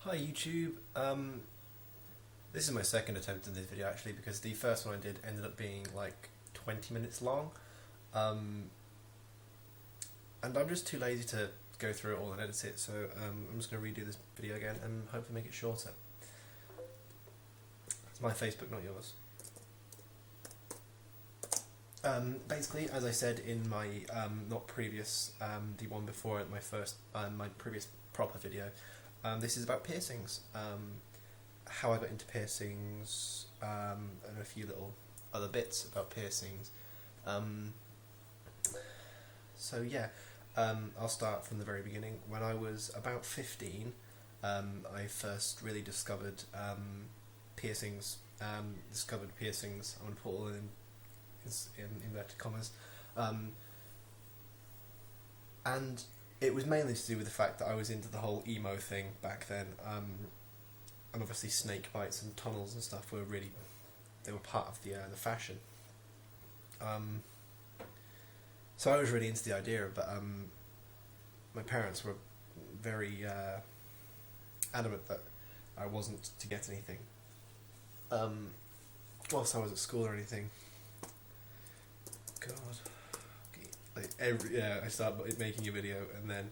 Hi YouTube. This is my second attempt in this video actually, because the first one I did ended up being like 20 minutes long, and I'm just too lazy to go through it all and edit it, so I'm just going to redo this video again and hopefully make it shorter. It's my Facebook, not yours. Basically, as I said in my not previous, the one before it, my previous proper video, this is about piercings, how I got into piercings, and a few little other bits about piercings. So yeah, I'll start from the very beginning. When I was about 15, I first really discovered piercings. I'm going to put all in inverted commas, and it was mainly to do with the fact that I was into the whole emo thing back then, and obviously snake bites and tunnels and stuff were part of the fashion. So I was really into the idea, but my parents were very adamant that I wasn't to get anything whilst I was at school or anything. God. I started making a video and then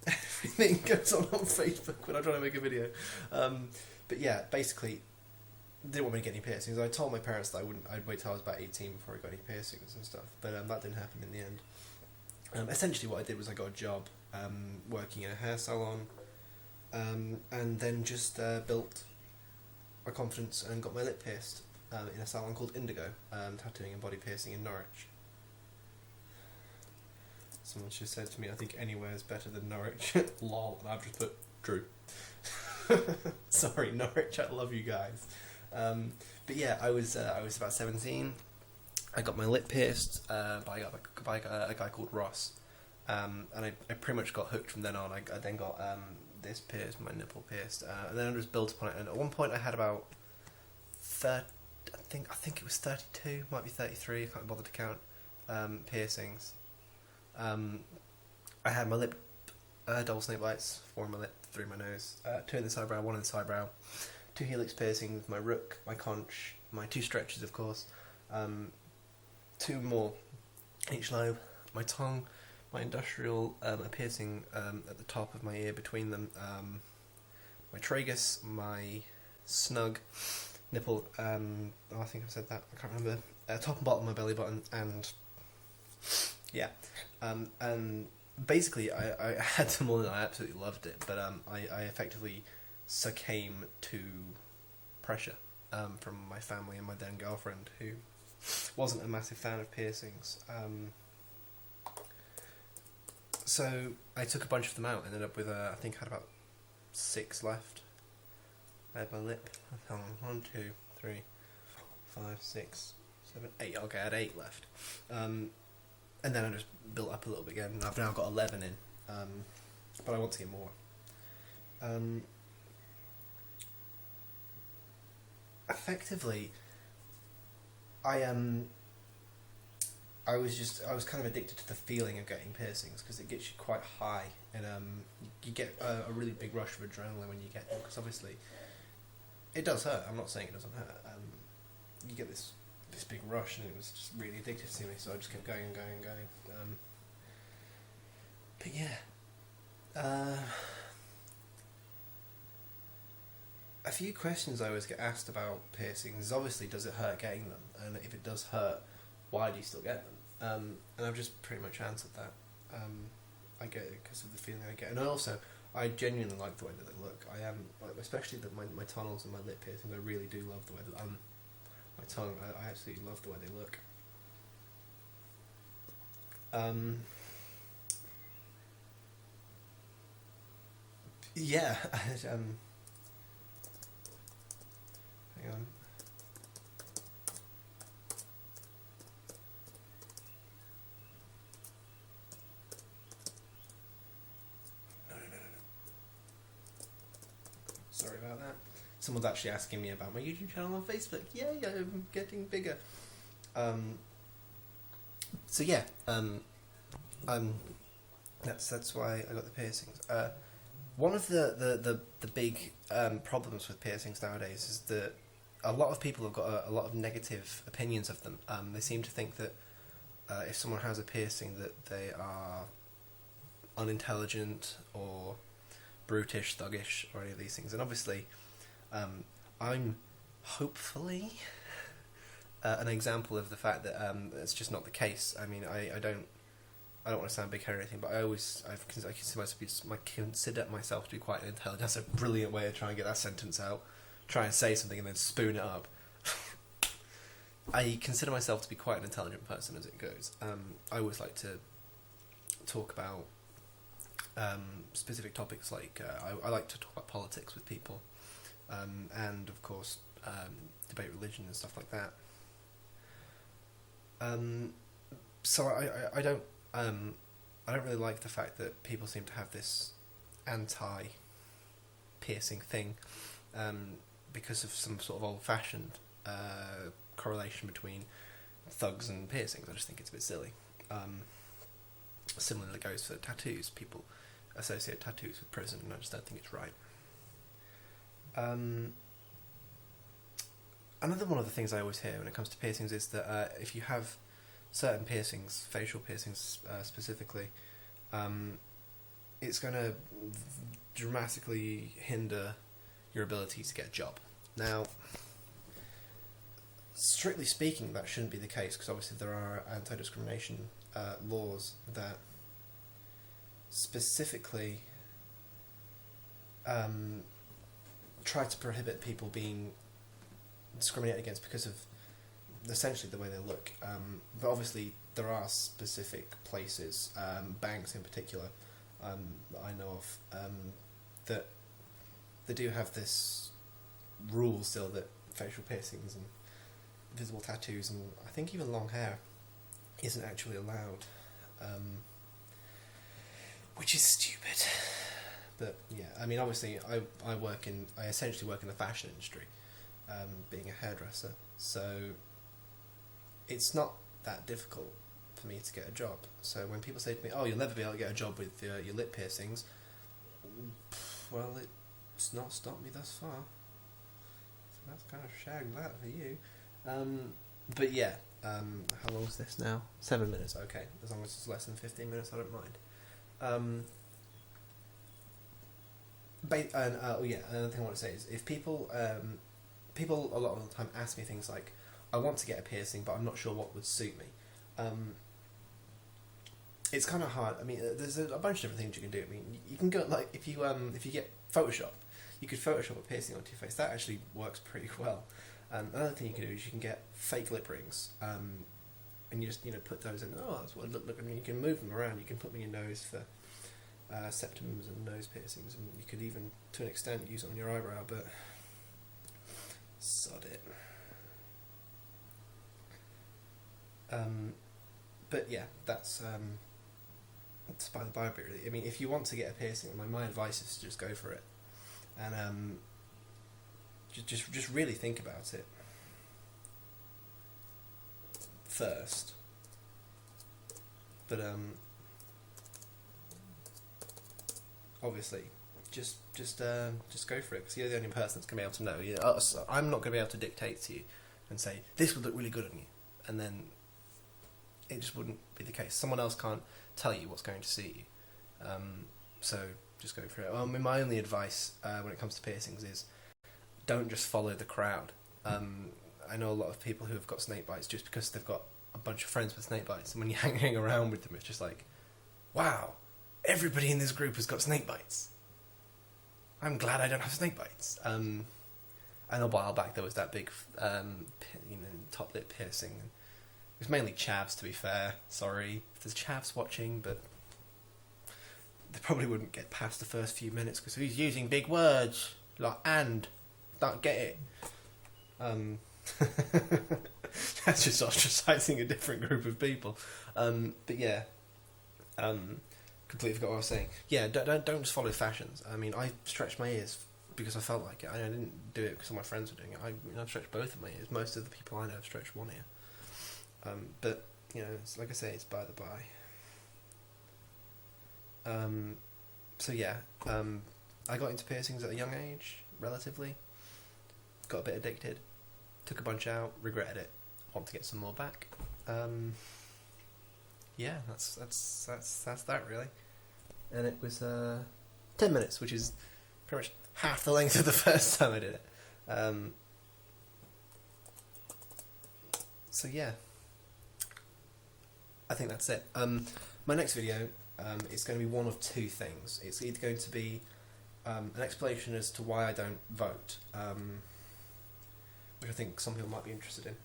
everything goes on Facebook when I'm trying to make a video. But yeah, basically, didn't want me to get any piercings. I told my parents that I'd wait till I was about 18 before I got any piercings and stuff, but that didn't happen in the end. Essentially what I did was I got a job working in a hair salon, and then just built my confidence and got my lip pierced in a salon called Indigo, tattooing and body piercing in Norwich. Someone just said to me, I think anywhere is better than Norwich. Lol, and I've just put true. Sorry Norwich, I love you guys. But yeah, I was about 17. I got my lip pierced by a guy called Ross, and I pretty much got hooked from then on. I then got this pierced, my nipple pierced, and then I just built upon it. And at one point, I had about 30. I think it was 32, might be 33. I can't bother to count piercings. I had my lip, double snake bites, 4 on my lip, 3 in my nose, 2 in this eyebrow, 1 in this eyebrow, 2 helix piercings, my rook, my conch, my 2 stretches of course, 2 more each lobe, my tongue, my industrial, a piercing at the top of my ear between them, my tragus, my snug nipple, I think I've said that, I can't remember, top and bottom of my belly button, and yeah, and basically I had them all and I absolutely loved it, but I effectively succumbed to pressure from my family and my then girlfriend, who wasn't a massive fan of piercings. So I took a bunch of them out, ended up with I think I had about 6 left. I had my lip, 1, 2, 3, 4, 5, 6, 7, 8, okay I had 8 left. And then I just built up a little bit again, and I've now got 11 in, but I want to get more. Effectively, I was kind of addicted to the feeling of getting piercings, because it gets you quite high, and you get a really big rush of adrenaline when you get them, because obviously it does hurt. I'm not saying it doesn't hurt. You get this big rush, and it was just really addictive to me, so I just kept going and going and going. But yeah, a few questions I always get asked about piercings is obviously, does it hurt getting them, and if it does hurt, why do you still get them? And I've just pretty much answered that. I get it because of the feeling I get, and I genuinely like the way that they look. I am, especially my tunnels and my lip piercings. I really do love the way that my tongue. I absolutely love the way they look. Yeah. Hang on. Sorry about that. Someone's actually asking me about my YouTube channel on Facebook. Yay, I'm getting bigger. So yeah, I That's why I got the piercings. One of the big problems with piercings nowadays is that a lot of people have got a lot of negative opinions of them. They seem to think that if someone has a piercing, that they are unintelligent or brutish, thuggish, or any of these things. And obviously, I'm hopefully an example of the fact that it's just not the case. I mean, I don't want to sound big-headed or anything, but I consider myself to be quite intelligent. That's a brilliant way of trying to get that sentence out. Try and say something and then spoon it up. I consider myself to be quite an intelligent person as it goes. I always like to talk about specific topics, like I like to talk about politics with people, and of course debate religion and stuff like that. So I don't really like the fact that people seem to have this anti-piercing thing, because of some sort of old-fashioned correlation between thugs and piercings. I just think it's a bit silly. Similarly goes for tattoos. People associate tattoos with prison, and I just don't think it's right. Another one of the things I always hear when it comes to piercings is that if you have certain piercings, facial piercings specifically, it's going to dramatically hinder your ability to get a job. Now, strictly speaking, that shouldn't be the case, because obviously there are anti-discrimination laws that specifically try to prohibit people being discriminated against because of essentially the way they look. But obviously there are specific places, banks in particular, that I know of, that they do have this rule still that facial piercings and visible tattoos, and I think even long hair, isn't actually allowed, which is stupid. But yeah, I mean, obviously I essentially work in the fashion industry, being a hairdresser, so it's not that difficult for me to get a job. So when people say to me, "Oh, you'll never be able to get a job with your lip piercings," well, it's not stopped me thus far. So that's kind of shagged that for you. But yeah, how long is this now? 7 minutes, okay. As long as it's less than 15 minutes, I don't mind. Another thing I want to say is, if people a lot of the time ask me things like, "I want to get a piercing, but I'm not sure what would suit me." It's kind of hard. I mean, there's a bunch of different things you can do. I mean, you can go, like, if you get Photoshop, you could Photoshop a piercing onto your face. That actually works pretty well. Another thing you can do is you can get fake lip rings, and you just put those in. Oh, that's what it look. I mean, you can move them around. You can put them in your nose for septums and nose piercings, and you could even, to an extent, use it on your eyebrow. But sod it. But yeah, that's by the by, really. I mean, if you want to get a piercing, my advice is to just go for it, and just really think about it first. But obviously, just go for it, because you're the only person that's gonna be able to know. I'm not gonna be able to dictate to you and say this would look really good on you, and then it just wouldn't be the case. Someone else can't tell you what's going to suit you. So just go for it. My only advice when it comes to piercings is, don't just follow the crowd. I know a lot of people who have got snake bites just because they've got a bunch of friends with snake bites, and when you're hanging around with them, it's just like, wow, everybody in this group has got snake bites. I'm glad I don't have snake bites. And a while back there was that big, top lip piercing. It was mainly chavs, to be fair. Sorry if there's chavs watching, but they probably wouldn't get past the first few minutes because he's using big words like "and." Don't get it. That's just ostracising a different group of people. But yeah, completely forgot what I was saying. Yeah, don't just follow fashions. I mean, I stretched my ears because I felt like it. I didn't do it because my friends were doing it. I've stretched both of my ears. Most of the people I know have stretched one ear. But it's, like I say, it's by the by. So yeah, I got into piercings at a young age, relatively. Got a bit addicted. Took a bunch out, regretted it. Want to get some more back. Yeah, that's that really. And it was 10 minutes, which is pretty much half the length of the first time I did it. So yeah, I think that's it. My next video is going to be one of two things. It's either going to be an explanation as to why I don't vote, which I think some people might be interested in,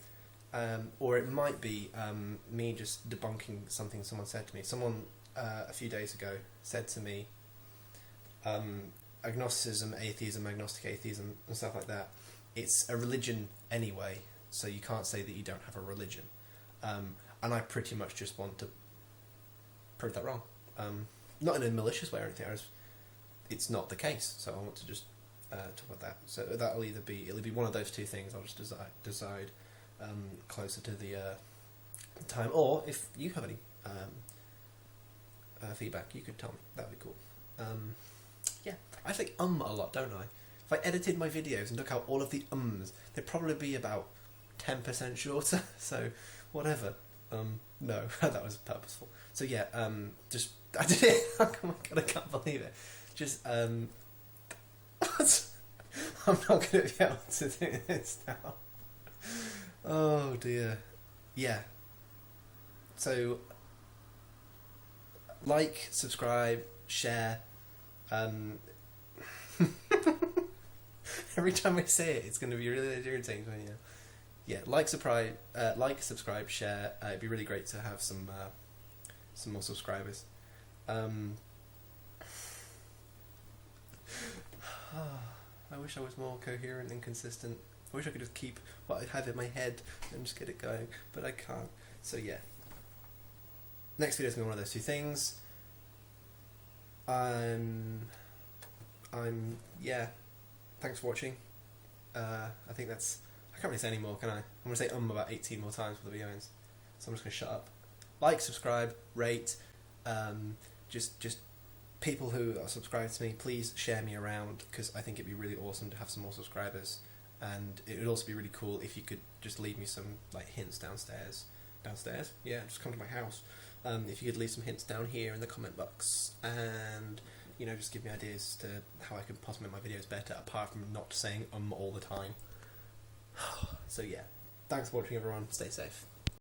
or it might be me just debunking something someone said to me. Someone a few days ago said to me, agnosticism, atheism, agnostic atheism and stuff like that, it's a religion anyway, so you can't say that you don't have a religion. And I pretty much just want to prove that wrong. Not in a malicious way or anything, it's not the case, so I want to just talk about that. So it'll be one of those two things. I'll just decide closer to the time, or if you have any feedback, you could tell me. That'd be cool. Yeah, I think a lot, don't I? If I edited my videos and took out all of the ums, they'd probably be about 10% shorter. So whatever. No, that was purposeful. So yeah, just I did it. Oh my god, I can't believe it. Just I'm not going to be able to do this now. Oh dear. Yeah. So like, subscribe, share. Every time I say it, it's going to be really irritating when you. Yeah, like, subscribe, share. It'd be really great to have some more subscribers. I wish I was more coherent and consistent. I wish I could just keep what I have in my head and just get it going, but I can't. So yeah. Next video is going to be one of those two things. Yeah. Thanks for watching. I think that's. I can't really say any more, can I? I'm going to say about 18 more times for the video ends. So I'm just going to shut up. Like, subscribe, rate. Just people who are subscribed to me, please share me around, because I think it'd be really awesome to have some more subscribers. And it would also be really cool if you could just leave me some hints downstairs. Downstairs? Yeah, just come to my house. If you could leave some hints down here in the comment box, and just give me ideas to how I can possibly make my videos better, apart from not saying all the time. So yeah, thanks for watching everyone, stay safe.